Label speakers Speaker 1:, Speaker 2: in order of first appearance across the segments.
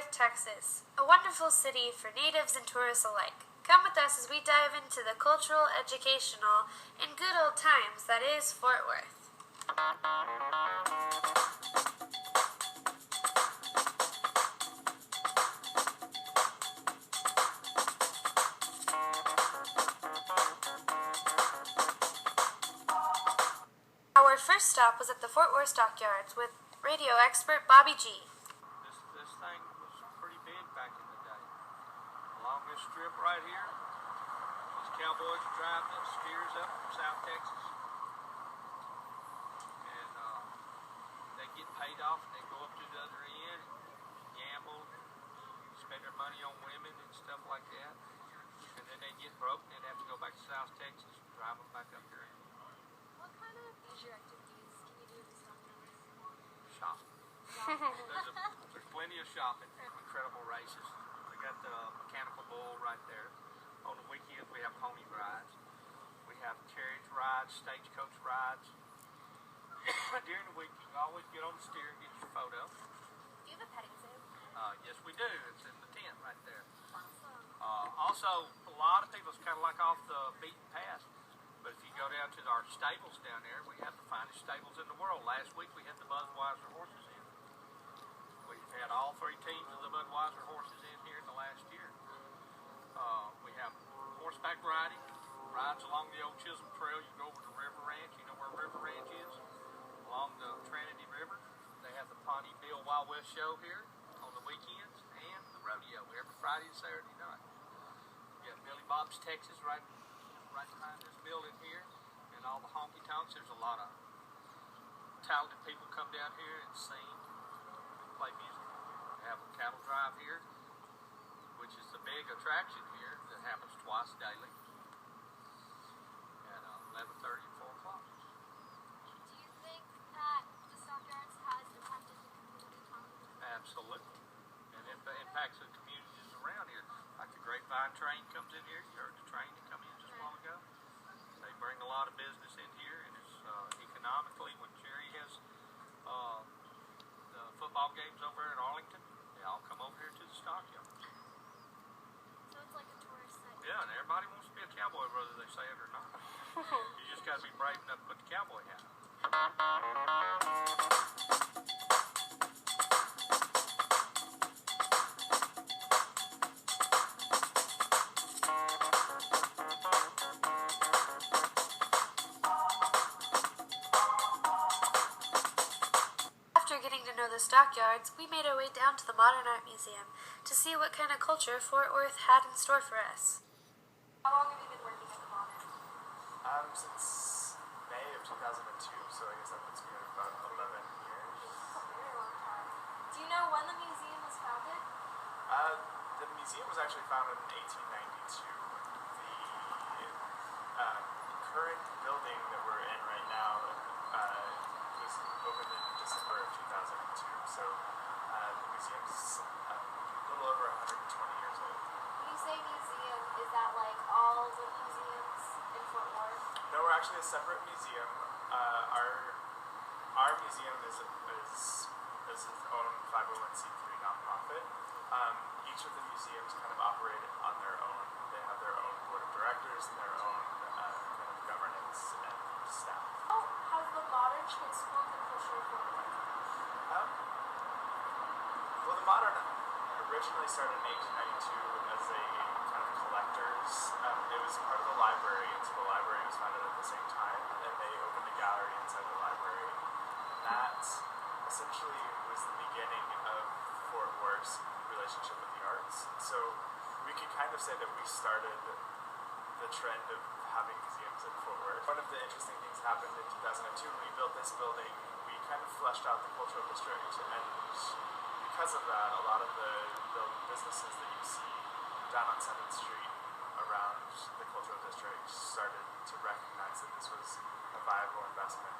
Speaker 1: Worth, Texas, a wonderful city for natives and tourists alike. Come with us as we dive into the cultural, educational, and good old times that is Fort Worth. Our first stop was at the Fort Worth Stockyards with radio expert Bobby G.
Speaker 2: This thing was pretty big back in the day. Along this strip right here, these cowboys are driving up steers up from South Texas. And they get paid off and they go up to the other end and gamble, spend their money on women and stuff like that. And then they get broke and they have to go back to South Texas and drive them back up here.
Speaker 3: What kind of leisure activities can you do in the Stockyards?
Speaker 2: Shop. There's plenty of shopping. Incredible races. We got the mechanical bull right there. On the weekends we have pony rides. We have carriage rides, stagecoach rides. During the week you can always get on the steer and get your photo.
Speaker 3: Do you have a petting zoo?
Speaker 2: Yes we do. It's in the tent right there.
Speaker 3: Awesome.
Speaker 2: Also, a lot of people, it's kind of like off the beaten path. But if you go down to our stables down there, we have the finest stables in the world. Last week we had the Budweiser horses in. We've had all three teams of the Budweiser horses in here in the last year. We have horseback riding, rides along the old Chisholm Trail. You go over to River Ranch. You know where River Ranch is? Along the Trinity River. They have the Pawnee Bill Wild West show here on the weekends and the rodeo every Friday and Saturday night. We got Billy Bob's Texas right behind this building here, and all the honky tonks. There's a lot of talented people come down here and sing, play music. We have a cattle drive here, which is the big attraction here that happens twice daily at 11:30 and 4 o'clock.
Speaker 3: Do you think that the Stockyards has impacted the community economy?
Speaker 2: Absolutely, and it impacts the communities around here. Like the Grapevine train comes in here. You heard the train that come in just a while ago. They bring a lot of business in here, and it's economically, when Jerry has the football games over in Arlington, they all come over here to the Stockyard.
Speaker 3: So it's like a tourist site.
Speaker 2: Yeah, and everybody wants to be a cowboy, whether they say it or not. You just got to be brave enough to put the cowboy hat on.
Speaker 1: After getting to know the Stockyards, we made our way down to the Modern Art Museum to see what kind of culture Fort Worth had in store for us.
Speaker 3: How long have you been working at the Modern?
Speaker 4: Since May of 2002, so I guess that puts me at about 11 years.
Speaker 3: That's a very long time. Do you know when the museum was founded?
Speaker 4: The museum was actually founded in 1892. The current building that we're in right now was opened in December of 2002, so the museum's a little over 120 years old.
Speaker 3: When you say museum, is that like all the museums in Fort Worth?
Speaker 4: No, we're actually a separate museum. Our museum is its own 501c3 nonprofit. Each of the museums kind of operate on their own. They have their own board of directors and their own kind of governance and staff.
Speaker 3: How has the Modern transformed the culture of Fort Worth?
Speaker 4: Well, the Modern originally started in 1892 as a kind of collectors. It was part of the library, and so the library was founded at the same time, and they opened a gallery inside the library. And that essentially was the beginning of Fort Worth's relationship with the arts. So we could kind of say that we started the trend of having museums in Fort Worth. One of the interesting things happened in 2002 when we built this building. We kind of fleshed out the cultural district, and because of that, a lot of the businesses that you see down on 7th Street around the cultural district started to recognize that this was a viable investment.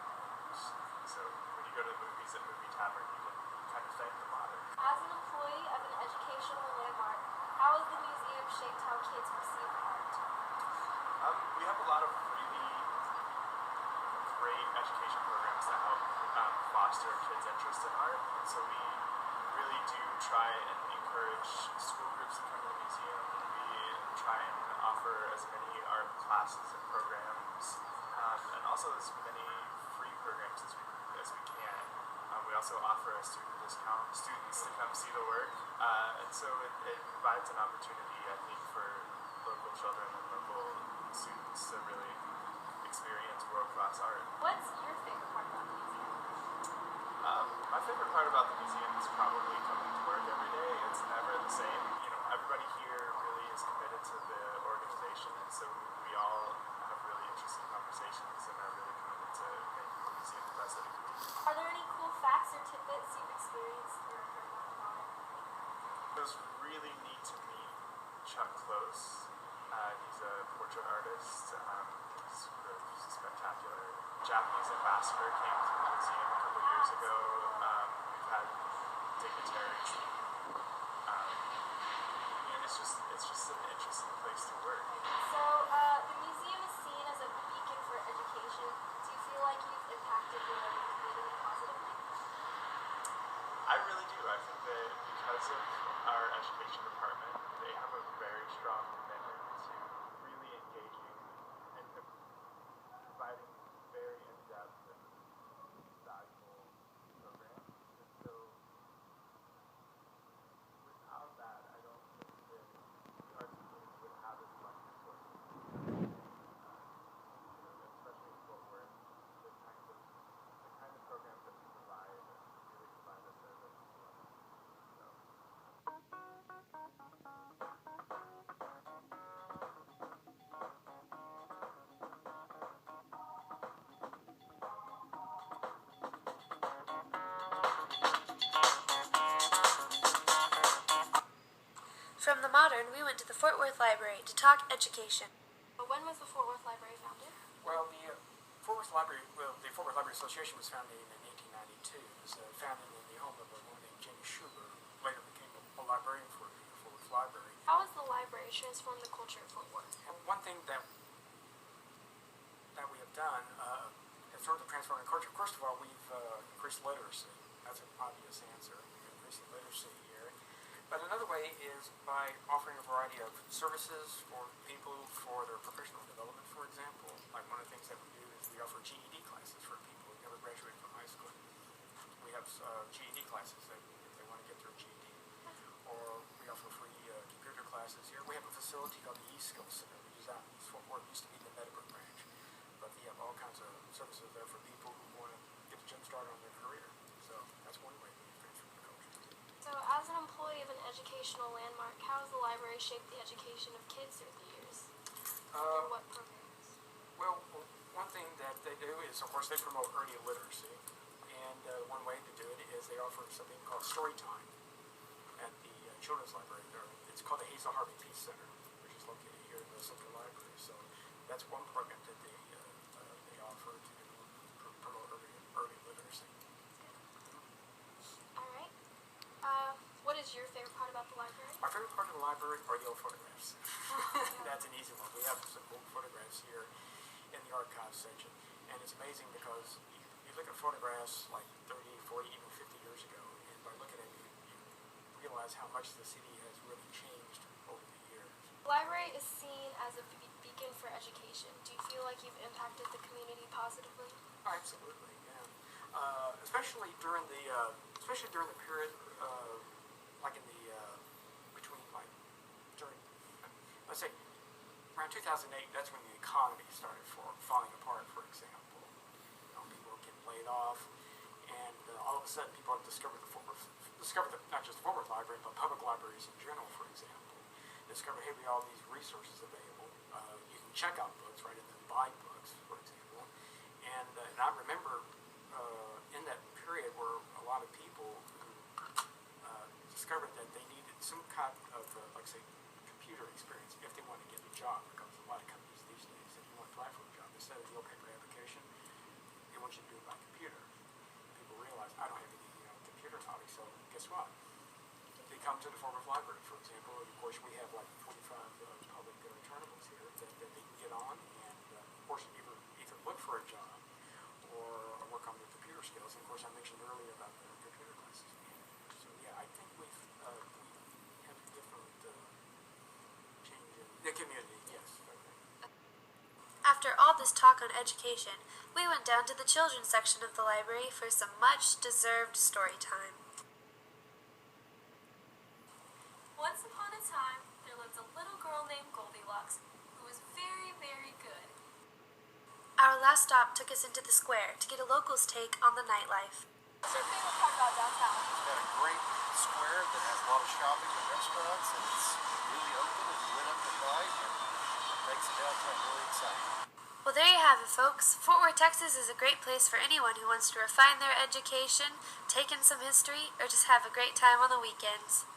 Speaker 4: So when you go to the movies at Movie Tavern, you can kind of thank the Modern.
Speaker 3: As an employee of an educational landmark, how has the museum shaped how kids perceive art?
Speaker 4: We have a lot of really great education programs that help foster kids' interest in art, and so we really do try and encourage school groups to come to the museum. We try and offer as many art classes and programs, and also as many free programs as we can. We also offer a student discount students to come see the work, and so it provides an opportunity, I think, for local children and local students to really experience world-class art.
Speaker 3: What's your favorite part about the museum?
Speaker 4: My favorite part about the museum is probably coming to work every day. It's never the same. You know, everybody here really is committed to the organization, and so we all have really interesting conversations and are really committed to making the museum the best that it can be.
Speaker 3: Are there any cool facts or tidbits you've experienced or heard about the modern?
Speaker 4: It was really neat to meet Chuck Close. He's a portrait artist. He's spectacular. Japanese ambassador came to the museum a couple years ago. We've had dignitaries. And it's just an interesting place to work.
Speaker 3: So, the museum is seen as a beacon for education. Do you feel like you've impacted your community positively?
Speaker 4: I really do. I think that because of our education department, they have a very strong commitment to really engaging and providing very in-depth and valuable programs. And so, without that, I don't think that the arts community would have as much resources. Especially in Fort Worth, the kind of programs that we provide really provide a service to others. So.
Speaker 1: From the Modern, we went to the Fort Worth Library to talk education.
Speaker 3: When was the Fort Worth Library founded?
Speaker 5: Well, the Fort Worth Library Association was founded in 1892. It was founded in the home of a woman named Jenny Schuber, who later became a librarian for the Fort Worth Library.
Speaker 3: How has the library transformed the culture of Fort Worth?
Speaker 5: And one thing that we have done has sort of transformed the culture. First of all, we've increased literacy. That's an obvious answer. We've increased literacy here. But another way is by offering a variety of services for people for their professional development, for example. Like one of the things that we do is we offer GED classes for people who never graduated from high school. We have GED classes that if they want to get their GED. Or we offer free computer classes here. We have a facility called the E-Skills Center, which is out in Fort Worth. It used to be the Meadowbrook branch. But we have all kinds of services there for people who want to get a jump start on their career. So that's one way we transform the culture.
Speaker 3: So, as an employee of an educational landmark, how has the library shaped the education of kids through the years? And what programs?
Speaker 5: Well, one thing that they do is, of course, they promote early literacy. And one way to do it is they offer something called story time at the Children's Library. It's called the Hazel Harvey Peace Center, which is located here in the Central Library. So that's one program that they offer to promote early literacy.
Speaker 3: All right. What is your favorite part about the library?
Speaker 5: My favorite part of the library are the old photographs. That's an easy one. We have some old photographs here in the archives section. And it's amazing because you look at photographs like 30, 40, even 50 years ago, and by looking at it, you realize how much the city has really changed over the years.
Speaker 3: The library is seen as a beacon for education. Do you feel like you've impacted the community positively?
Speaker 5: Oh, absolutely, yeah. Especially during the period, like in the let's say around 2008. That's when the economy started falling apart. For example, people were getting laid off, and all of a sudden, people have discovered not just the Fort Worth Library, but public libraries in general. For example, discovered, hey, we have all these resources available. You can check out books, right, and then buy books, for example. And I remember in that period where a lot of people who discovered that they needed some kind of, like say, computer experience if they want to get a job, because a lot of companies these days, if you want to apply for a job, instead of the old paper application, they want you to do it by computer. People realize, I don't have any computer knowledge, so guess what? They come to the Fort Worth Library, for example, and of course we have like 45 public journals here that they can get on, and of course either look for a job or work on their computer skills. And of course I mentioned earlier about the computer classes. So yeah, I think
Speaker 1: this talk on education, we went down to the children's section of the library for some much-deserved story time.
Speaker 3: Once upon a time, there lived a little girl named Goldilocks who was very, very good.
Speaker 1: Our last stop took us into the square to get a local's take on the nightlife.
Speaker 3: What's your favorite part about downtown?
Speaker 6: It's got a great square that has a lot of shopping and restaurants, and it's really open and lit up at night, and it makes the downtown really exciting.
Speaker 1: Well, there you have it, folks. Fort Worth, Texas is a great place for anyone who wants to refine their education, take in some history, or just have a great time on the weekends.